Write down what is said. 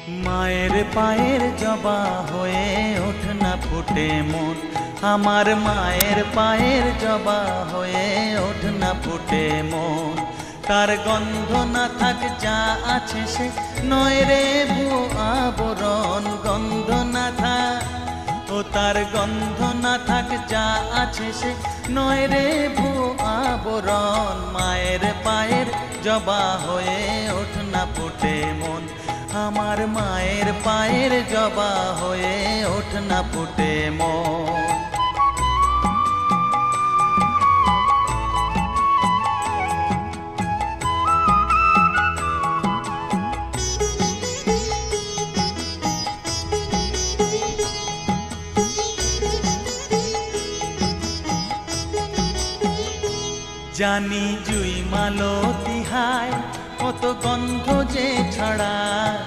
মায়ের পায়ের জবা হয়ে ওঠ না ফুটে মন, আমার মায়ের পায়ের জবা হয়ে ওঠ না ফুটে মন। তার গন্ধ না থাক যা আছে সে নয় রে ভুয়ো আবরণ, গন্ধ না থাক ও তার গন্ধ না থাক যা আছে সে নয় রে ভুয়ো আবরণ। মায়ের পায়ের জবা হয়ে ওঠ না ফুটে মন, আমার মায়ের পায়ের জবা হয়ে ওঠ না ফুটে মন। জানি জুই মালতি হায় কত গন্ধ যে ছড়ায়,